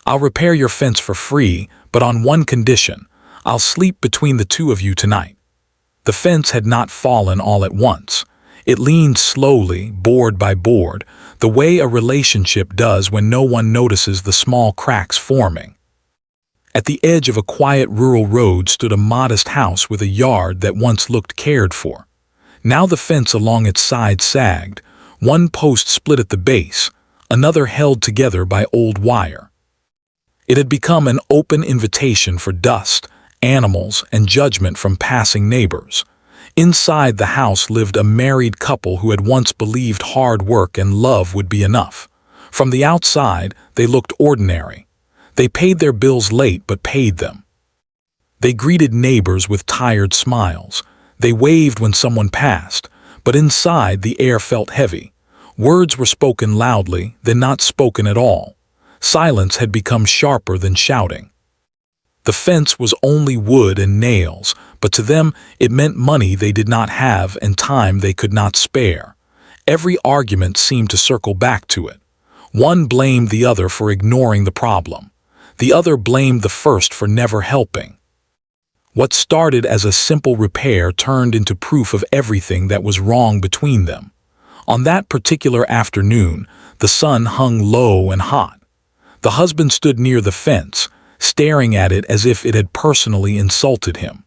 I'll repair your fence for free, but on one condition. I'll sleep between the two of you tonight. The fence had not fallen all at once. It leaned slowly, board by board, the way a relationship does when no one notices the small cracks forming. At the edge of a quiet rural road stood a modest house with a yard that once looked cared for. Now the fence along its side sagged, one post split at the base, another held together by old wire. It had become an open invitation for dust, animals, and judgment from passing neighbors. Inside the house lived a married couple who had once believed hard work and love would be enough. From the outside, they looked ordinary. They paid their bills late but paid them. They greeted neighbors with tired smiles. They waved when someone passed, but inside the air felt heavy. Words were spoken loudly, then not spoken at all. Silence had become sharper than shouting. The fence was only wood and nails, but to them it meant money they did not have and time they could not spare. Every argument seemed to circle back to it. One blamed the other for ignoring the problem. The other blamed the first for never helping. What started as a simple repair turned into proof of everything that was wrong between them. On that particular afternoon, the sun hung low and hot. The husband stood near the fence, staring at it as if it had personally insulted him.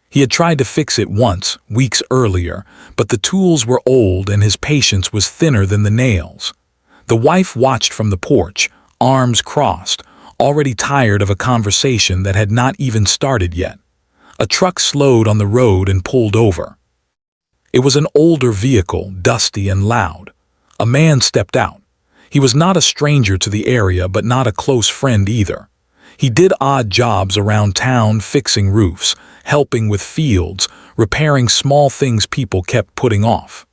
He had tried to fix it once, weeks earlier, but the tools were old and his patience was thinner than the nails. The wife watched from the porch, arms crossed, already tired of a conversation that had not even started yet. A truck slowed on the road and pulled over. It was an older vehicle, dusty and loud. A man stepped out. He was not a stranger to the area, but not a close friend either. He did odd jobs around town, fixing roofs, helping with fields, repairing small things people kept putting off.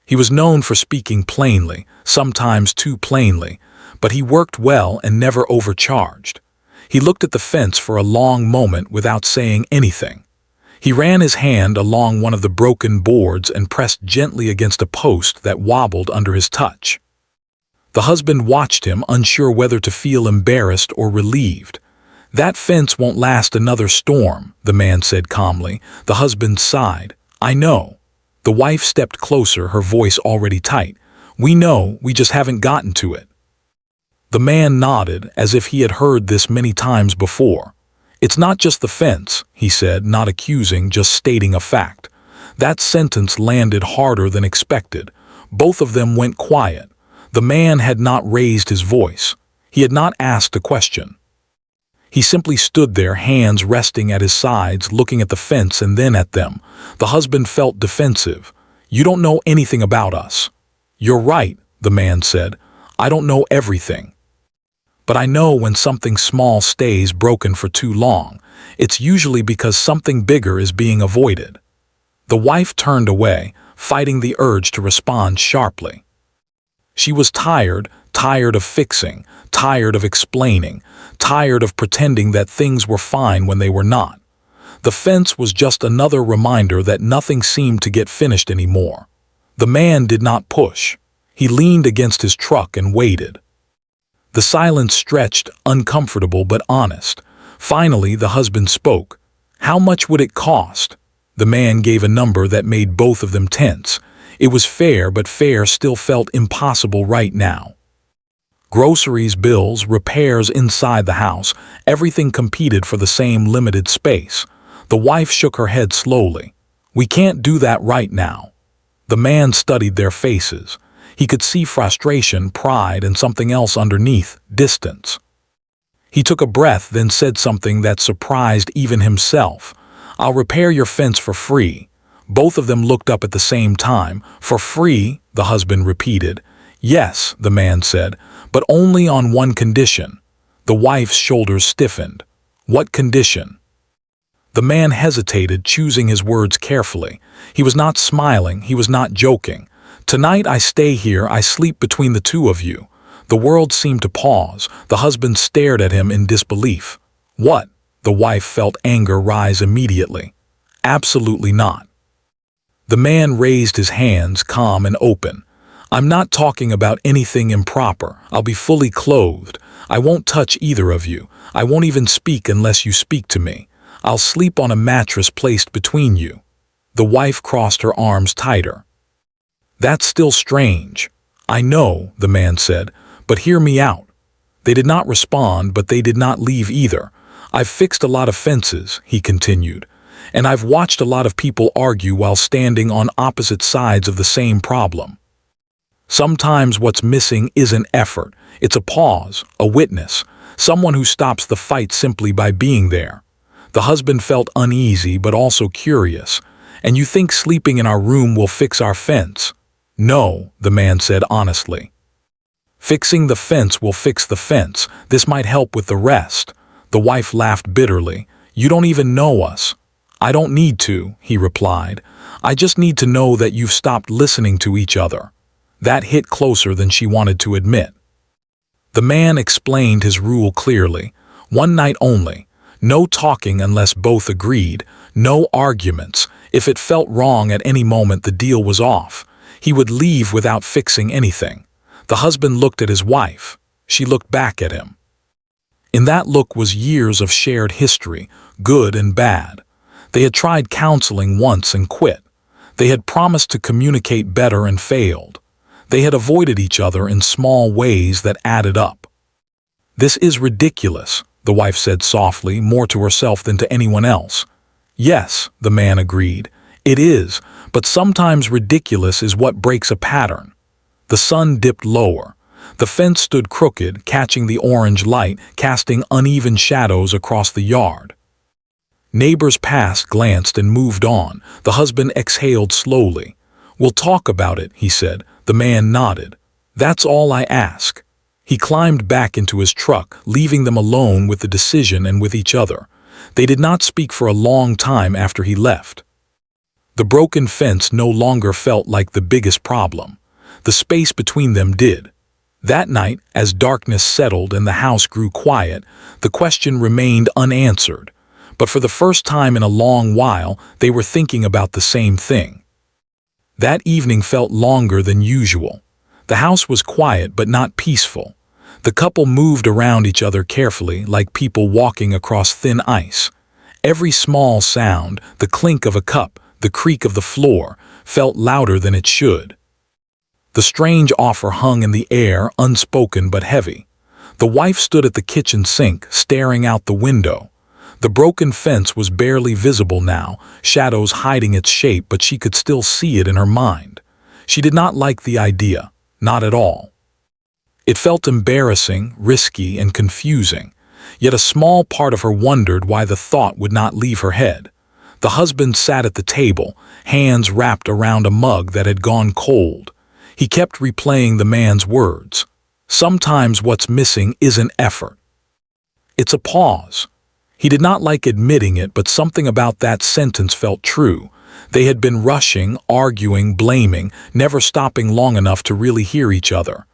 He was known for speaking plainly, sometimes too plainly, but he worked well and never overcharged. He looked at the fence for a long moment without saying anything. He ran his hand along one of the broken boards and pressed gently against a post that wobbled under his touch. The husband watched him, unsure whether to feel embarrassed or relieved. "That fence won't last another storm," the man said calmly. The husband sighed. "I know." The wife stepped closer, her voice already tight. "We know, we just haven't gotten to it." The man nodded, as if he had heard this many times before. "It's not just the fence," he said, not accusing, just stating a fact. That sentence landed harder than expected. Both of them went quiet. The man had not raised his voice. He had not asked a question. He simply stood there, hands resting at his sides, looking at the fence and then at them. The husband felt defensive. "You don't know anything about us." "You're right," the man said. "I don't know everything. But I know when something small stays broken for too long, it's usually because something bigger is being avoided." The wife turned away, fighting the urge to respond sharply. She was tired of fixing, tired of explaining, tired of pretending that things were fine when they were not. The fence was just another reminder that nothing seemed to get finished anymore. The man did not push. He leaned against his truck and waited. The silence stretched, uncomfortable but honest. Finally, the husband spoke. "How much would it cost?" The man gave a number that made both of them tense. It was fair, but fair still felt impossible right now. Groceries, bills, repairs inside the house, everything competed for the same limited space. The wife shook her head slowly. "We can't do that right now." The man studied their faces. He could see frustration, pride, and something else underneath, distance. He took a breath, then said something that surprised even himself. "I'll repair your fence for free." Both of them looked up at the same time. "For free," the husband repeated. "Yes," the man said, "but only on one condition." The wife's shoulders stiffened. "What condition?" The man hesitated, choosing his words carefully. He was not smiling, he was not joking. "Tonight I stay here, I sleep between the two of you." The world seemed to pause. The husband stared at him in disbelief. "What?" The wife felt anger rise immediately. "Absolutely not." The man raised his hands, calm and open. "I'm not talking about anything improper. I'll be fully clothed. I won't touch either of you. I won't even speak unless you speak to me. I'll sleep on a mattress placed between you." The wife crossed her arms tighter. "That's still strange." "I know," the man said, "but hear me out." They did not respond, but they did not leave either. "I've fixed a lot of fences," he continued, "and I've watched a lot of people argue while standing on opposite sides of the same problem. Sometimes what's missing isn't effort. It's a pause, a witness, someone who stops the fight simply by being there." The husband felt uneasy but also curious. "And you think sleeping in our room will fix our fence?" "No," the man said honestly. "Fixing the fence will fix the fence. This might help with the rest." The wife laughed bitterly. "You don't even know us." "I don't need to," he replied. "I just need to know that you've stopped listening to each other." That hit closer than she wanted to admit. The man explained his rule clearly. One night only. No talking unless both agreed. No arguments. If it felt wrong at any moment, the deal was off. He would leave without fixing anything. The husband looked at his wife. She looked back at him. In that look was years of shared history, good and bad. They had tried counseling once and quit. They had promised to communicate better and failed. They had avoided each other in small ways that added up. "This is ridiculous," the wife said softly, more to herself than to anyone else. "Yes," the man agreed, "it is, but sometimes ridiculous is what breaks a pattern." The sun dipped lower. The fence stood crooked, catching the orange light, casting uneven shadows across the yard. Neighbors passed, glanced, and moved on. The husband exhaled slowly. "We'll talk about it," he said. The man nodded. "That's all I ask." He climbed back into his truck, leaving them alone with the decision and with each other. They did not speak for a long time after he left. The broken fence no longer felt like the biggest problem. The space between them did. That night, as darkness settled and the house grew quiet, the question remained unanswered. But for the first time in a long while, they were thinking about the same thing. That evening felt longer than usual. The house was quiet but not peaceful. The couple moved around each other carefully, like people walking across thin ice. Every small sound, the clink of a cup, the creak of the floor, felt louder than it should. The strange offer hung in the air, unspoken but heavy. The wife stood at the kitchen sink, staring out the window. The broken fence was barely visible now, shadows hiding its shape, but she could still see it in her mind. She did not like the idea, not at all. It felt embarrassing, risky, and confusing, yet a small part of her wondered why the thought would not leave her head. The husband sat at the table, hands wrapped around a mug that had gone cold. He kept replaying the man's words. "Sometimes what's missing isn't effort. It's a pause." He did not like admitting it, but something about that sentence felt true. They had been rushing, arguing, blaming, never stopping long enough to really hear each other.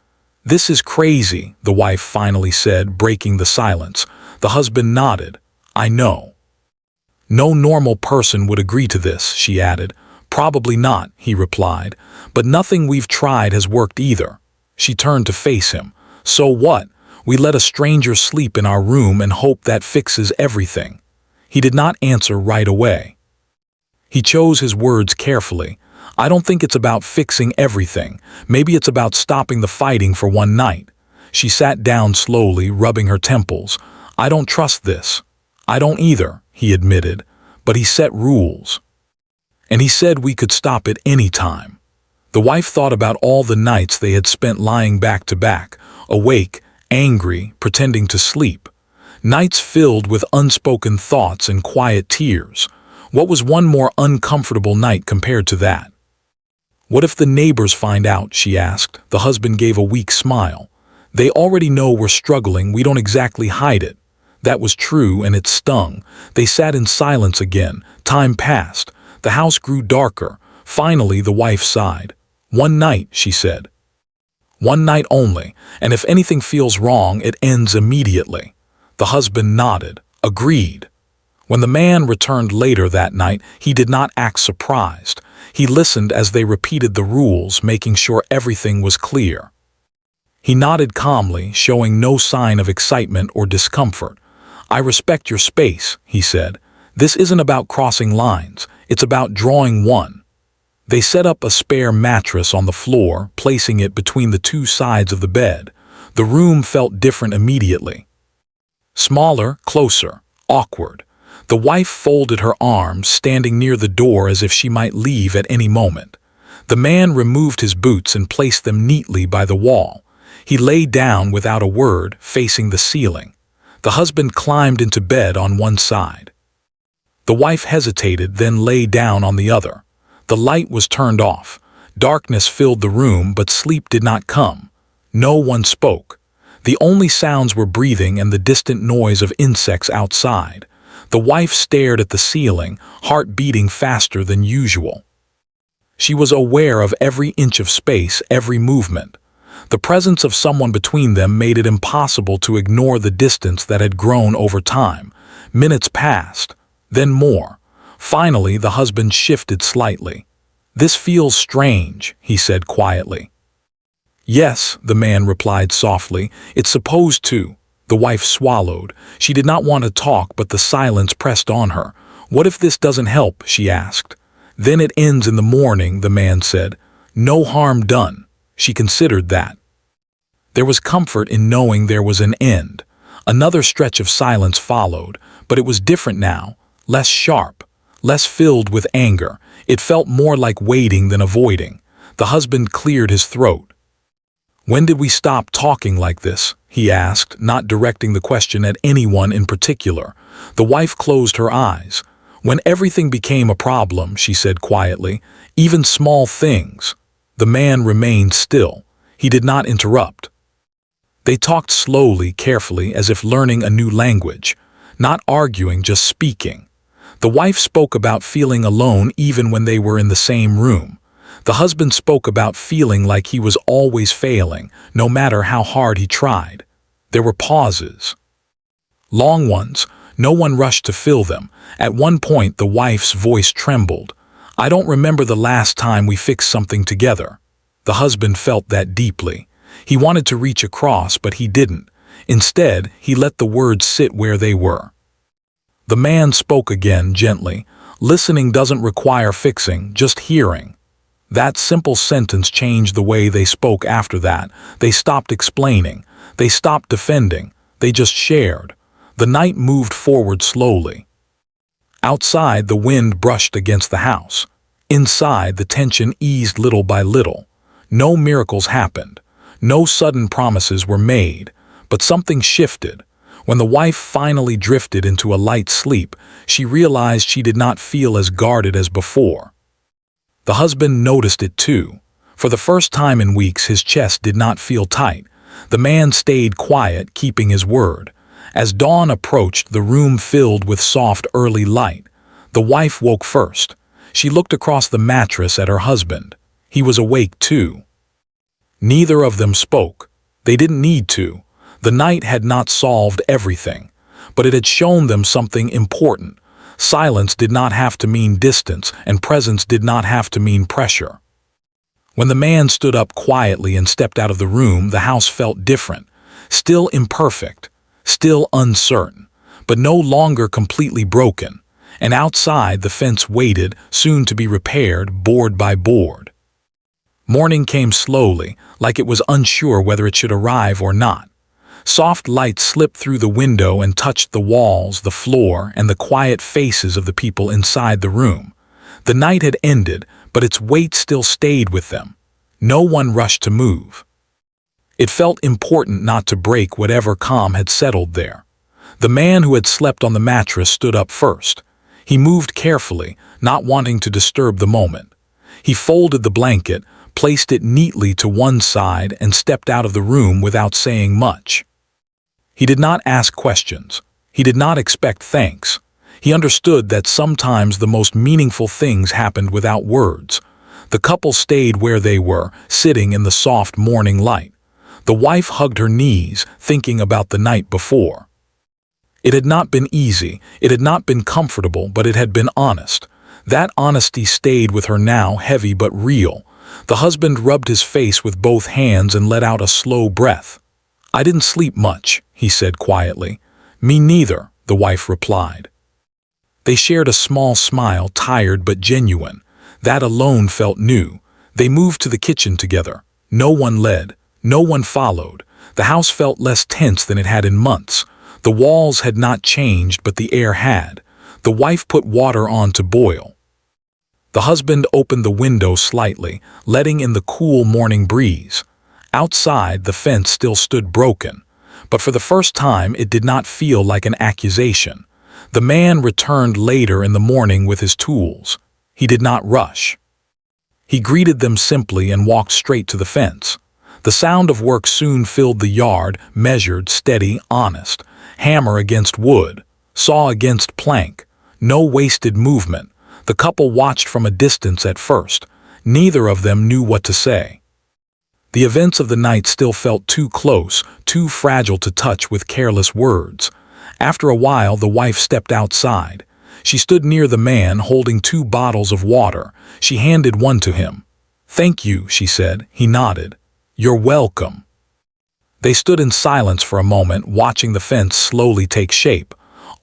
"This is crazy," the wife finally said, breaking the silence. The husband nodded. "I know." "No normal person would agree to this," she added. "Probably not," he replied. "But nothing we've tried has worked either." She turned to face him. "So what? We let a stranger sleep in our room and hope that fixes everything." He did not answer right away. He chose his words carefully. "I don't think it's about fixing everything. Maybe it's about stopping the fighting for one night." She sat down slowly, rubbing her temples. "I don't trust this." "I don't either," he admitted. "But he set rules. And he said we could stop it any time." The wife thought about all the nights they had spent lying back to back, awake, angry, pretending to sleep. Nights filled with unspoken thoughts and quiet tears. What was one more uncomfortable night compared to that? "What if the neighbors find out?" she asked. The husband gave a weak smile. "They already know we're struggling. We don't exactly hide it." That was true, and it stung. They sat in silence again. Time passed. The house grew darker. Finally, the wife sighed. "One night," she said. "One night only, and if anything feels wrong, it ends immediately." The husband nodded, agreed. When the man returned later that night, he did not act surprised. He listened as they repeated the rules, making sure everything was clear. He nodded calmly, showing no sign of excitement or discomfort. "I respect your space," he said. "This isn't about crossing lines, it's about drawing one." They set up a spare mattress on the floor, placing it between the two sides of the bed. The room felt different immediately. Smaller, closer, awkward. The wife folded her arms, standing near the door as if she might leave at any moment. The man removed his boots and placed them neatly by the wall. He lay down without a word, facing the ceiling. The husband climbed into bed on one side. The wife hesitated, then lay down on the other. The light was turned off. Darkness filled the room, but sleep did not come. No one spoke. The only sounds were breathing and the distant noise of insects outside. The wife stared at the ceiling, heart beating faster than usual. She was aware of every inch of space, every movement. The presence of someone between them made it impossible to ignore the distance that had grown over time. Minutes passed, then more. Finally, the husband shifted slightly. "This feels strange," he said quietly. "Yes," the man replied softly, "it's supposed to." The wife swallowed. She did not want to talk, but the silence pressed on her. "What if this doesn't help?" she asked. "Then it ends in the morning," the man said. "No harm done." She considered that. There was comfort in knowing there was an end. Another stretch of silence followed, but it was different now, less sharp, less filled with anger. It felt more like waiting than avoiding. The husband cleared his throat. "When did we stop talking like this?" he asked, not directing the question at anyone in particular. The wife closed her eyes. "When everything became a problem," she said quietly, "even small things." The man remained still. He did not interrupt. They talked slowly, carefully, as if learning a new language. Not arguing, just speaking. The wife spoke about feeling alone even when they were in the same room. The husband spoke about feeling like he was always failing, no matter how hard he tried. There were pauses. Long ones. No one rushed to fill them. At one point, the wife's voice trembled. "I don't remember the last time we fixed something together." The husband felt that deeply. He wanted to reach across, but he didn't. Instead, he let the words sit where they were. The man spoke again, gently. "Listening doesn't require fixing, just hearing." That simple sentence changed the way they spoke after that. They stopped explaining. They stopped defending. They just shared. The night moved forward slowly. Outside, the wind brushed against the house. Inside, the tension eased little by little. No miracles happened. No sudden promises were made. But something shifted. When the wife finally drifted into a light sleep, she realized she did not feel as guarded as before. The husband noticed it too. For the first time in weeks, his chest did not feel tight. The man stayed quiet, keeping his word. As dawn approached, the room filled with soft early light. The wife woke first. She looked across the mattress at her husband. He was awake too. Neither of them spoke. They didn't need to. The night had not solved everything, but it had shown them something important. Silence did not have to mean distance, and presence did not have to mean pressure. When the man stood up quietly and stepped out of the room, the house felt different. Still imperfect, still uncertain, but no longer completely broken. And outside, the fence waited, soon to be repaired, board by board. Morning came slowly, like it was unsure whether it should arrive or not. Soft light slipped through the window and touched the walls, the floor, and the quiet faces of the people inside the room. The night had ended, but its weight still stayed with them. No one rushed to move. It felt important not to break whatever calm had settled there. The man who had slept on the mattress stood up first. He moved carefully, not wanting to disturb the moment. He folded the blanket, placed it neatly to one side, and stepped out of the room without saying much. He did not ask questions. He did not expect thanks. He understood that sometimes the most meaningful things happened without words. The couple stayed where they were, sitting in the soft morning light. The wife hugged her knees, thinking about the night before. It had not been easy, it had not been comfortable, but it had been honest. That honesty stayed with her now, heavy but real. The husband rubbed his face with both hands and let out a slow breath. "I didn't sleep much," he said quietly. "Me neither," the wife replied. They shared a small smile, tired but genuine. That alone felt new. They moved to the kitchen together. No one led. No one followed. The house felt less tense than it had in months. The walls had not changed, but the air had. The wife put water on to boil. The husband opened the window slightly, letting in the cool morning breeze. Outside, the fence still stood broken, but for the first time it did not feel like an accusation. The man returned later in the morning with his tools. He did not rush. He greeted them simply and walked straight to the fence. The sound of work soon filled the yard, measured, steady, honest. Hammer against wood, saw against plank. No wasted movement. The couple watched from a distance at first. Neither of them knew what to say. The events of the night still felt too close, too fragile to touch with careless words. After a while, the wife stepped outside. She stood near the man, holding 2 bottles of water. She handed one to him. "Thank you," she said. He nodded. "You're welcome." They stood in silence for a moment, watching the fence slowly take shape.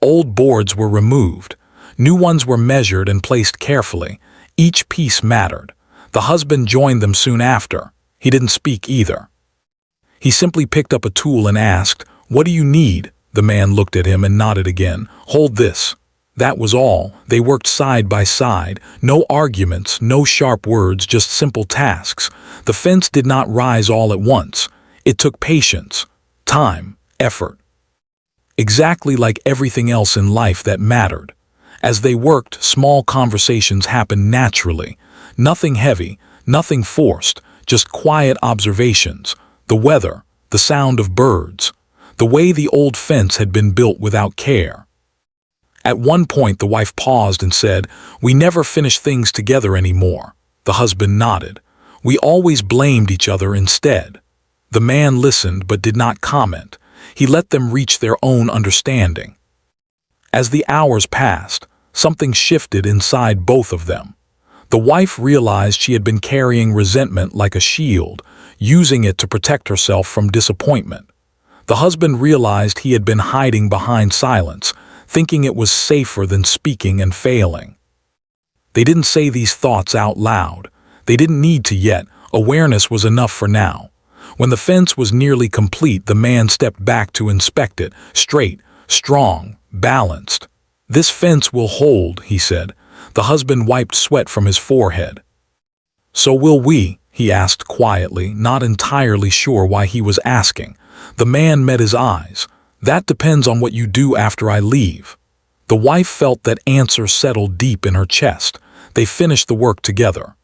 Old boards were removed. New ones were measured and placed carefully. Each piece mattered. The husband joined them soon after. He didn't speak either. He simply picked up a tool and asked, "What do you need?" The man looked at him and nodded again. "Hold this." That was all. They worked side by side. No arguments, no sharp words, just simple tasks. The fence did not rise all at once. It took patience, time, effort. Exactly like everything else in life that mattered. As they worked, small conversations happened naturally. Nothing heavy, nothing forced, just quiet observations. The weather, the sound of birds, the way the old fence had been built without care. At one point, the wife paused and said, "We never finish things together anymore." The husband nodded. "We always blamed each other instead." The man listened but did not comment. He let them reach their own understanding. As the hours passed, something shifted inside both of them. The wife realized she had been carrying resentment like a shield, using it to protect herself from disappointment. The husband realized he had been hiding behind silence, thinking it was safer than speaking and failing. They didn't say these thoughts out loud. They didn't need to yet. Awareness was enough for now. When the fence was nearly complete, the man stepped back to inspect it, straight, strong, balanced. "This fence will hold," he said. The husband wiped sweat from his forehead. "So will we?" he asked quietly, not entirely sure why he was asking. The man met his eyes. "That depends on what you do after I leave." The wife felt that answer settle deep in her chest. They finished the work together.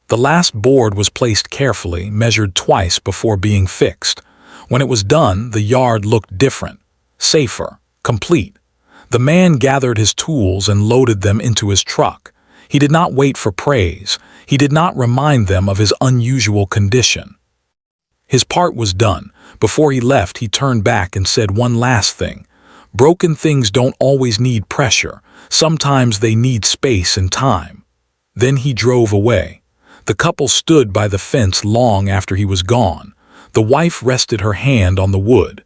The last board was placed carefully, measured twice before being fixed. When it was done, the yard looked different, safer, complete. The man gathered his tools and loaded them into his truck. He did not wait for praise. He did not remind them of his unusual condition. His part was done. Before he left, he turned back and said one last thing. "Broken things don't always need pressure. Sometimes they need space and time." Then he drove away. The couple stood by the fence long after he was gone. The wife rested her hand on the wood.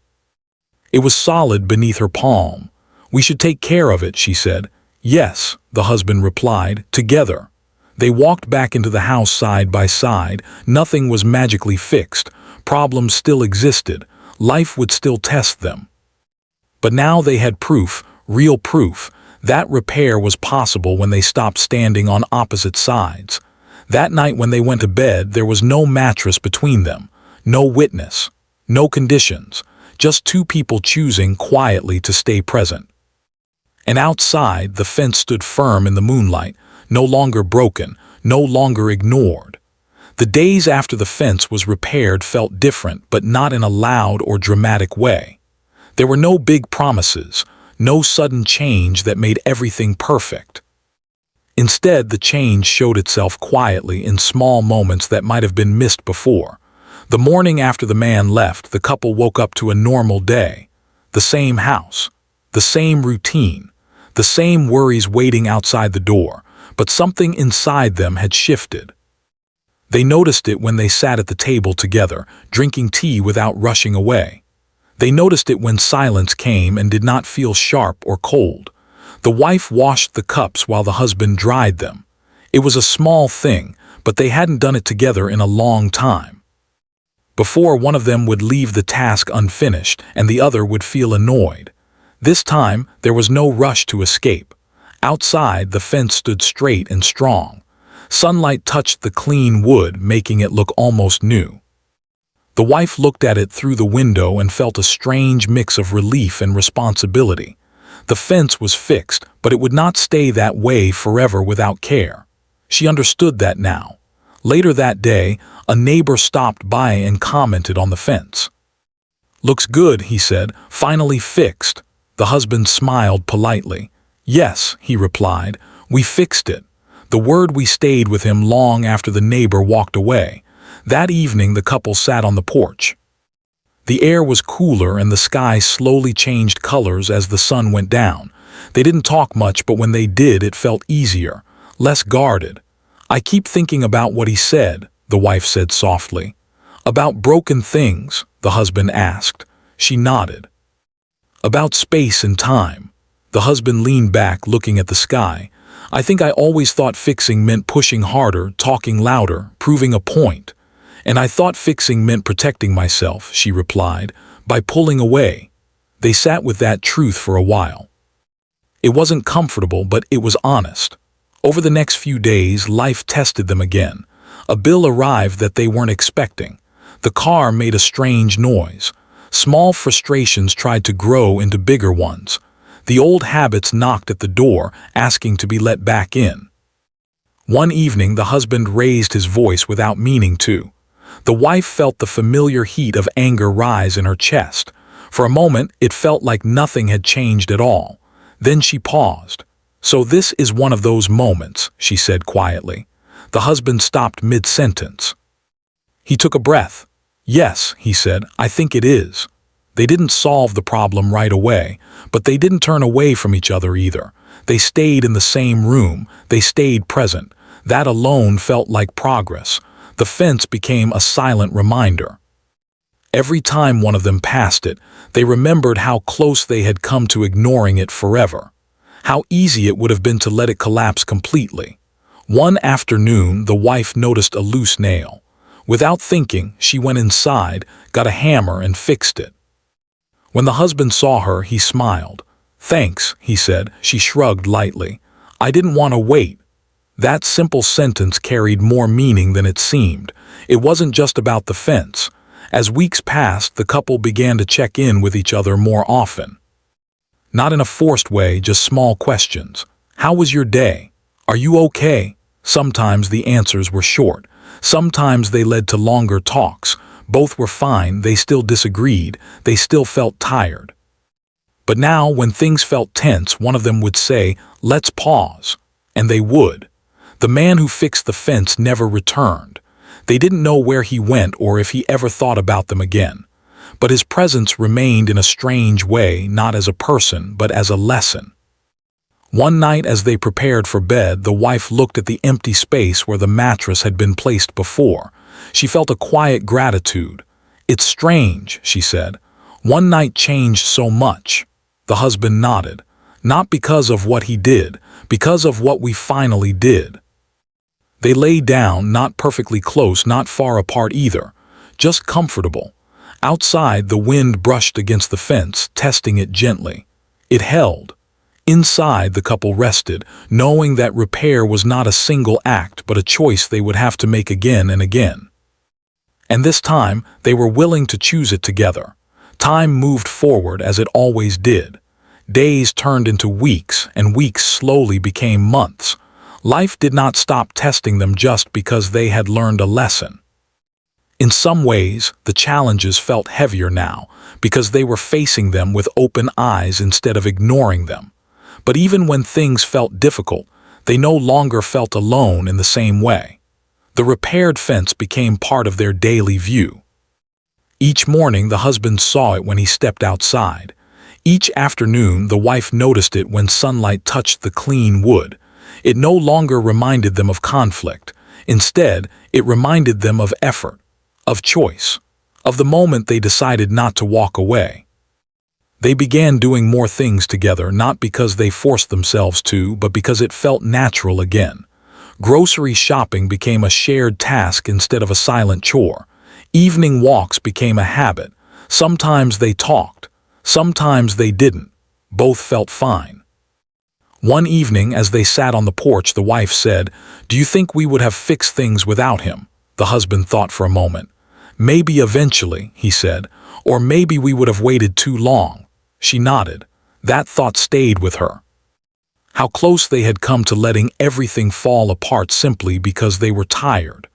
It was solid beneath her palm. "We should take care of it," she said. "Yes," the husband replied, "together." They walked back into the house side by side. Nothing was magically fixed. Problems still existed. Life would still test them. But now they had proof, real proof. That repair was possible when they stopped standing on opposite sides. That night when they went to bed, there was no mattress between them, no witness, no conditions, just 2 people choosing quietly to stay present. And outside, the fence stood firm in the moonlight, no longer broken, no longer ignored. The days after the fence was repaired felt different, but not in a loud or dramatic way. There were no big promises, no sudden change that made everything perfect. Instead, the change showed itself quietly in small moments that might have been missed before. The morning after the man left, the couple woke up to a normal day. The same house, the same routine, the same worries waiting outside the door, but something inside them had shifted. They noticed it when they sat at the table together, drinking tea without rushing away. They noticed it when silence came and did not feel sharp or cold. The wife washed the cups while the husband dried them. It was a small thing, but they hadn't done it together in a long time. Before, one of them would leave the task unfinished and the other would feel annoyed. This time, there was no rush to escape. Outside, the fence stood straight and strong. Sunlight touched the clean wood, making it look almost new. The wife looked at it through the window and felt a strange mix of relief and responsibility. The fence was fixed, but it would not stay that way forever without care. She understood that now. Later that day, a neighbor stopped by and commented on the fence. "Looks good," he said, "finally fixed." The husband smiled politely. "Yes," he replied, "we fixed it." The word we stayed with him long after the neighbor walked away. That evening the couple sat on the porch. The air was cooler and the sky slowly changed colors as the sun went down. They didn't talk much, but when they did, it felt easier, less guarded. "I keep thinking about what he said," the wife said softly. "About broken things?" the husband asked. She nodded. "About space and time." The husband leaned back, looking at the sky. "I think I always thought fixing meant pushing harder, talking louder, proving a point. And I thought fixing meant protecting myself," she replied, "by pulling away." They sat with that truth for a while. It wasn't comfortable, but it was honest. Over the next few days, life tested them again. A bill arrived that they weren't expecting. The car made a strange noise. Small frustrations tried to grow into bigger ones. The old habits knocked at the door, asking to be let back in. One evening, the husband raised his voice without meaning to. The wife felt the familiar heat of anger rise in her chest. For a moment, it felt like nothing had changed at all. Then she paused. "So this is one of those moments," she said quietly. The husband stopped mid-sentence. He took a breath. "Yes," he said, "I think it is." They didn't solve the problem right away, but they didn't turn away from each other either. They stayed in the same room. They stayed present. That alone felt like progress. The fence became a silent reminder. Every time one of them passed it, they remembered how close they had come to ignoring it forever. How easy it would have been to let it collapse completely. One afternoon, the wife noticed a loose nail. Without thinking, she went inside, got a hammer, and fixed it. When the husband saw her, he smiled. "Thanks," he said. She shrugged lightly. "I didn't want to wait." That simple sentence carried more meaning than it seemed. It wasn't just about the fence. As weeks passed, the couple began to check in with each other more often. Not in a forced way, just small questions. "How was your day? Are you okay?" Sometimes the answers were short. Sometimes they led to longer talks. Both were fine, they still disagreed, they still felt tired. But now, when things felt tense, one of them would say, "Let's pause." And they would. The man who fixed the fence never returned. They didn't know where he went or if he ever thought about them again. But his presence remained in a strange way, not as a person, but as a lesson. One night, as they prepared for bed, the wife looked at the empty space where the mattress had been placed before. She felt a quiet gratitude. "It's strange," she said. "One night changed so much." The husband nodded. "Not because of what he did, because of what we finally did." They lay down, not perfectly close, not far apart either, just comfortable. Outside, the wind brushed against the fence, testing it gently. It held. Inside, the couple rested, knowing that repair was not a single act, but a choice they would have to make again and again. And this time, they were willing to choose it together. Time moved forward as it always did. Days turned into weeks, and weeks slowly became months. Life did not stop testing them just because they had learned a lesson. In some ways, the challenges felt heavier now, because they were facing them with open eyes instead of ignoring them. But even when things felt difficult, they no longer felt alone in the same way. The repaired fence became part of their daily view. Each morning, the husband saw it when he stepped outside. Each afternoon, the wife noticed it when sunlight touched the clean wood. It no longer reminded them of conflict. Instead, it reminded them of effort, of choice, of the moment they decided not to walk away. They began doing more things together, not because they forced themselves to, but because it felt natural again. Grocery shopping became a shared task instead of a silent chore. Evening walks became a habit. Sometimes they talked, sometimes they didn't. Both felt fine. One evening, as they sat on the porch, the wife said, "Do you think we would have fixed things without him?" The husband thought for a moment. "Maybe eventually," he said, "or maybe we would have waited too long." She nodded. That thought stayed with her. How close they had come to letting everything fall apart simply because they were tired.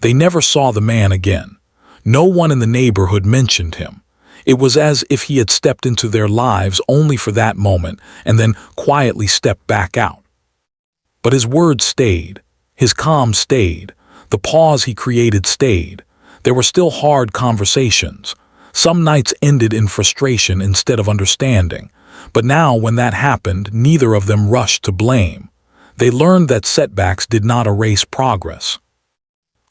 They never saw the man again. No one in the neighborhood mentioned him. It was as if he had stepped into their lives only for that moment and then quietly stepped back out. But his words stayed. His calm stayed. The pause he created stayed. There were still hard conversations. Some nights ended in frustration instead of understanding. But now, when that happened, neither of them rushed to blame. They learned that setbacks did not erase progress.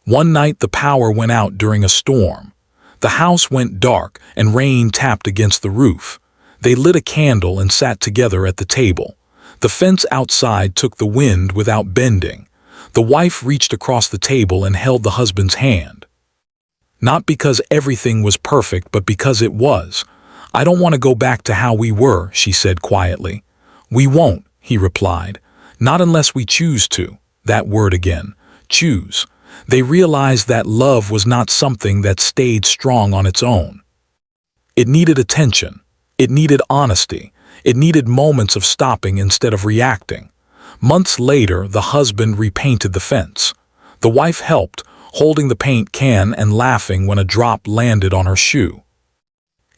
One night the power went out during a storm. The house went dark and rain tapped against the roof. They lit a candle and sat together at the table. The fence outside took the wind without bending. The wife reached across the table and held the husband's hand. Not because everything was perfect, but because it was. "I don't want to go back to how we were," she said quietly. "We won't," he replied. "Not unless we choose to." That word again. Choose. They realized that love was not something that stayed strong on its own. It needed attention. It needed honesty. It needed moments of stopping instead of reacting. Months later, the husband repainted the fence. The wife helped, holding the paint can and laughing when a drop landed on her shoe.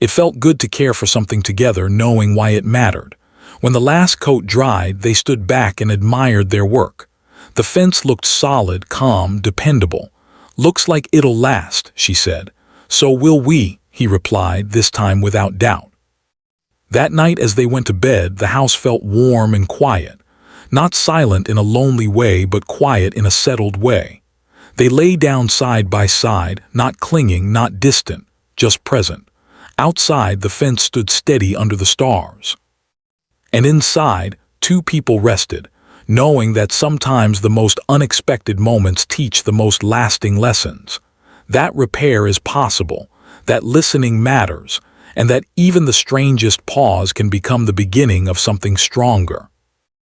It felt good to care for something together, knowing why it mattered. When the last coat dried, they stood back and admired their work. The fence looked solid, calm, dependable. "Looks like it'll last," she said. "So will we," he replied, this time without doubt. That night, as they went to bed, the house felt warm and quiet. Not silent in a lonely way, but quiet in a settled way. They lay down side by side, not clinging, not distant, just present. Outside, the fence stood steady under the stars. And inside, two people rested, knowing that sometimes the most unexpected moments teach the most lasting lessons. That repair is possible, that listening matters, and that even the strangest pause can become the beginning of something stronger.